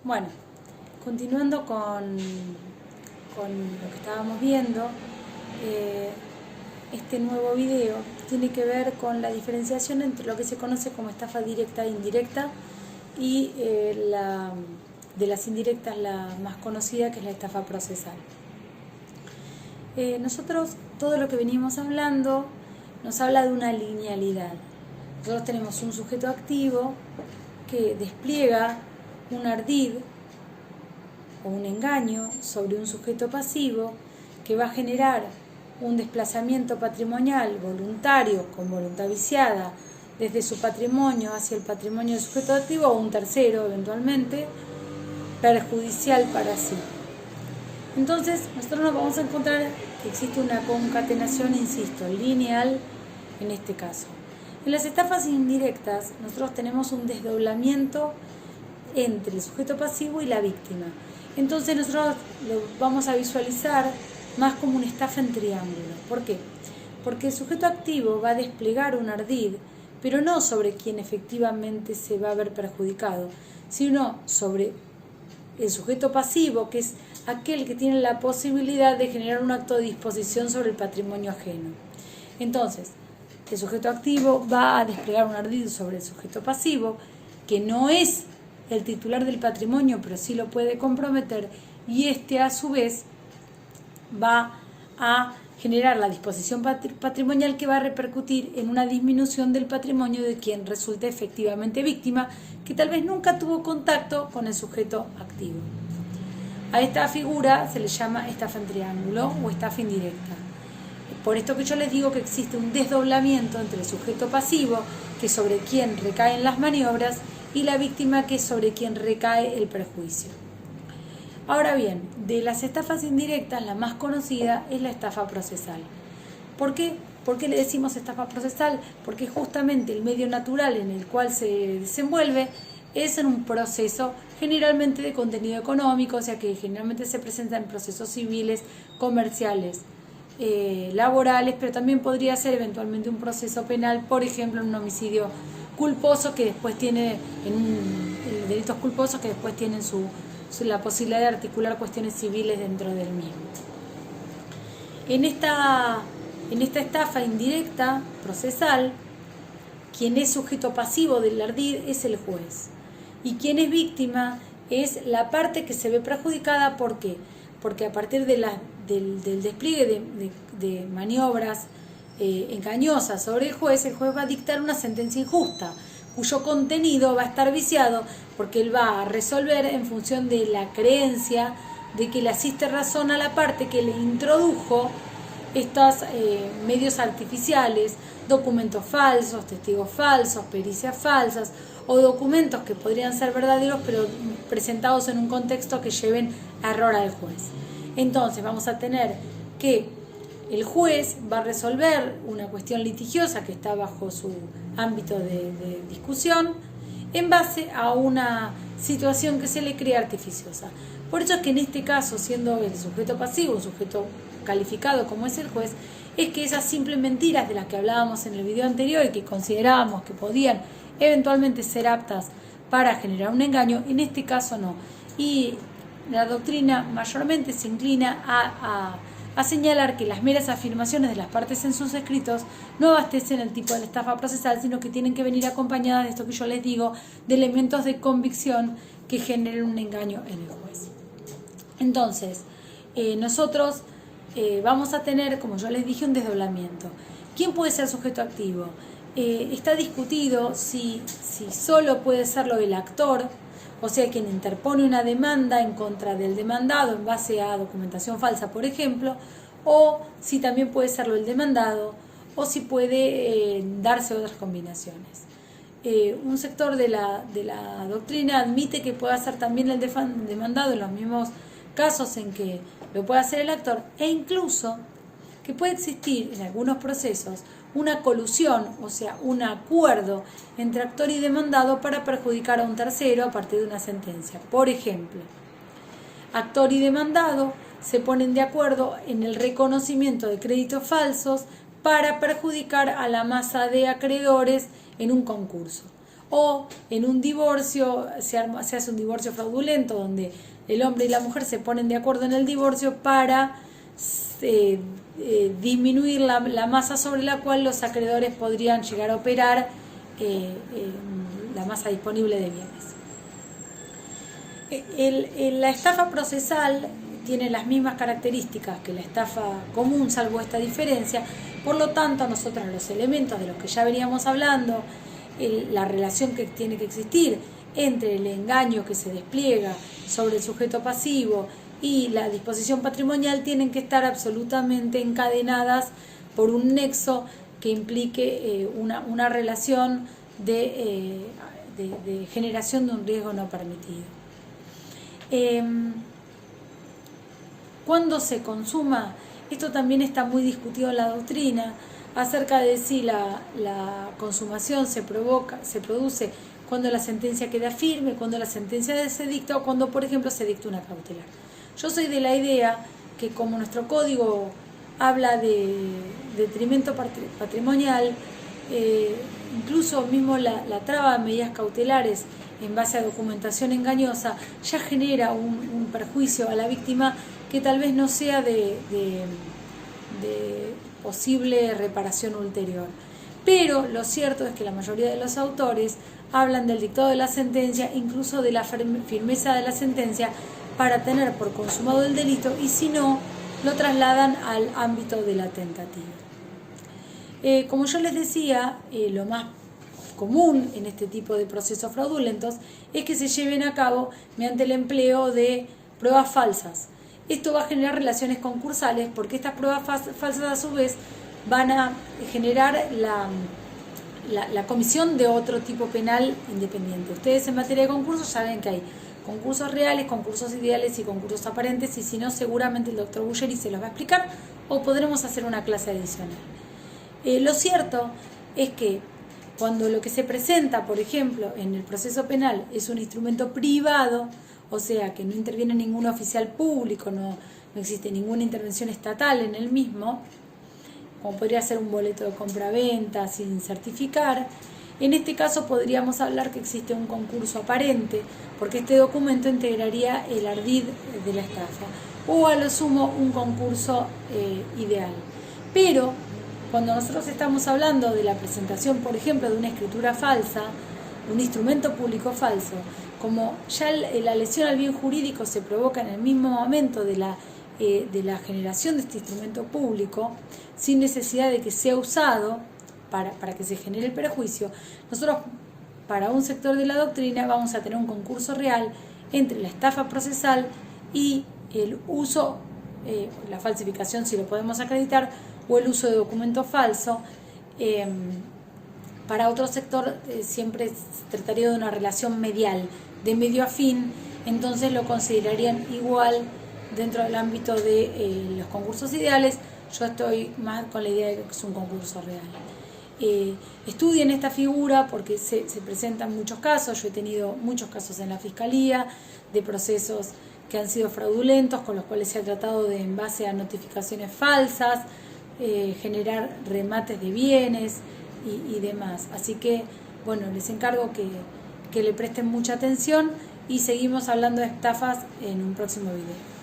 Bueno, continuando con lo que estábamos viendo, este nuevo video tiene que ver con la diferenciación entre lo que se conoce como estafa directa e indirecta y de las indirectas la más conocida, que es la estafa procesal. Nosotros, todo lo que venimos hablando nos habla de una linealidad. Nosotros tenemos un sujeto activo que despliega un ardid o un engaño sobre un sujeto pasivo que va a generar un desplazamiento patrimonial voluntario con voluntad viciada desde su patrimonio hacia el patrimonio del sujeto activo o un tercero eventualmente, perjudicial para sí. Entonces nosotros nos vamos a encontrar que existe una concatenación, insisto, lineal en este caso. En las estafas indirectas nosotros tenemos un desdoblamiento entre el sujeto pasivo y la víctima. Entonces nosotros lo vamos a visualizar más como una estafa en triángulo. ¿Por qué? Porque el sujeto activo va a desplegar un ardid, pero no sobre quien efectivamente se va a ver perjudicado, sino sobre el sujeto pasivo, que es aquel que tiene la posibilidad de generar un acto de disposición sobre el patrimonio ajeno. Entonces, el sujeto activo va a desplegar un ardid sobre el sujeto pasivo, que no es el titular del patrimonio, pero sí lo puede comprometer, y este a su vez va a generar la disposición patrimonial que va a repercutir en una disminución del patrimonio de quien resulte efectivamente víctima, que tal vez nunca tuvo contacto con el sujeto activo. A esta figura se le llama estafa en triángulo o estafa indirecta. Por esto que yo les digo que existe un desdoblamiento entre el sujeto pasivo, que es sobre quien recaen las maniobras, y la víctima, que es sobre quien recae el perjuicio. Ahora bien, de las estafas indirectas, la más conocida es la estafa procesal. ¿Por qué? ¿Por qué le decimos estafa procesal? Porque justamente el medio natural en el cual se desenvuelve es en un proceso generalmente de contenido económico, o sea que generalmente se presenta en procesos civiles, comerciales, laborales, pero también podría ser eventualmente un proceso penal, por ejemplo, en un homicidio culposo que después tiene, en delitos culposos que después tienen la posibilidad de articular cuestiones civiles dentro del mismo. En esta estafa indirecta procesal, quien es sujeto pasivo del ardid es el juez, y quien es víctima es la parte que se ve perjudicada. ¿Por qué? Porque a partir del despliegue de maniobras engañosas sobre el juez va a dictar una sentencia injusta, cuyo contenido va a estar viciado, porque él va a resolver en función de la creencia de que le asiste razón a la parte que le introdujo estos medios artificiales, documentos falsos, testigos falsos, pericias falsas, o documentos que podrían ser verdaderos pero presentados en un contexto que lleven a error al juez. Entonces vamos a tener que el juez va a resolver una cuestión litigiosa que está bajo su ámbito de discusión en base a una situación que se le crea artificiosa. Por eso es que en este caso, siendo el sujeto pasivo un sujeto calificado como es el juez, es que esas simples mentiras de las que hablábamos en el video anterior y que considerábamos que podían eventualmente ser aptas para generar un engaño, en este caso no. Y la doctrina mayormente se inclina a señalar que las meras afirmaciones de las partes en sus escritos no abastecen el tipo de estafa procesal, sino que tienen que venir acompañadas de esto que yo les digo, de elementos de convicción que generen un engaño en el juez. Entonces, nosotros vamos a tener, como yo les dije, un desdoblamiento. ¿Quién puede ser sujeto activo? Está discutido si solo puede serlo el actor, o sea, quien interpone una demanda en contra del demandado en base a documentación falsa, por ejemplo, o si también puede serlo el demandado, o si puede darse otras combinaciones. Un sector de la doctrina admite que pueda ser también el demandado en los mismos casos en que lo puede hacer el actor, e incluso que puede existir en algunos procesos una colusión, o sea, un acuerdo entre actor y demandado para perjudicar a un tercero a partir de una sentencia. Por ejemplo, actor y demandado se ponen de acuerdo en el reconocimiento de créditos falsos para perjudicar a la masa de acreedores en un concurso. O en un divorcio se hace un divorcio fraudulento donde el hombre y la mujer se ponen de acuerdo en el divorcio para disminuir la masa sobre la cual los acreedores podrían llegar a operar la masa disponible de bienes. La estafa procesal tiene las mismas características que la estafa común, salvo esta diferencia. Por lo tanto, nosotros los elementos de los que ya veníamos hablando, la relación que tiene que existir entre el engaño que se despliega sobre el sujeto pasivo y la disposición patrimonial tienen que estar absolutamente encadenadas por un nexo que implique una relación de generación de un riesgo no permitido. Cuando se consuma, esto también está muy discutido en la doctrina, acerca de si la consumación se produce cuando la sentencia queda firme, cuando la sentencia se dicta o cuando, por ejemplo, se dicta una cautelar. Yo soy de la idea que como nuestro código habla de detrimento patrimonial, incluso mismo la traba de medidas cautelares en base a documentación engañosa ya genera un perjuicio a la víctima que tal vez no sea de posible reparación ulterior. Pero lo cierto es que la mayoría de los autores hablan del dictado de la sentencia, incluso de la firmeza de la sentencia, para tener por consumado el delito, y si no, lo trasladan al ámbito de la tentativa. Como yo les decía, lo más común en este tipo de procesos fraudulentos es que se lleven a cabo mediante el empleo de pruebas falsas. Esto va a generar relaciones concursales porque estas pruebas falsas a su vez van a generar la comisión de otro tipo penal independiente. Ustedes en materia de concursos saben que hay concursos reales, concursos ideales y concursos aparentes, y si no, seguramente el doctor Bulleri se los va a explicar o podremos hacer una clase adicional. Lo cierto es que cuando lo que se presenta, por ejemplo, en el proceso penal es un instrumento privado, o sea que no interviene ningún oficial público, no existe ninguna intervención estatal en el mismo, como podría ser un boleto de compra-venta sin certificar, en este caso podríamos hablar que existe un concurso aparente, porque este documento integraría el ardid de la estafa, o a lo sumo un concurso ideal. Pero cuando nosotros estamos hablando de la presentación, por ejemplo, de una escritura falsa, un instrumento público falso, como ya la lesión al bien jurídico se provoca en el mismo momento de la generación de este instrumento público, sin necesidad de que sea usado para que se genere el perjuicio, nosotros para un sector de la doctrina vamos a tener un concurso real entre la estafa procesal y el uso, la falsificación si lo podemos acreditar, o el uso de documento falso. Para otro sector siempre se trataría de una relación medial, de medio a fin, entonces lo considerarían igual dentro del ámbito de los concursos ideales. Yo estoy más con la idea de que es un concurso real. Estudien esta figura porque se presentan muchos casos. Yo he tenido muchos casos en la Fiscalía de procesos que han sido fraudulentos, con los cuales se ha tratado de, en base a notificaciones falsas, generar remates de bienes y demás. Así que, bueno, les encargo que le presten mucha atención y seguimos hablando de estafas en un próximo video.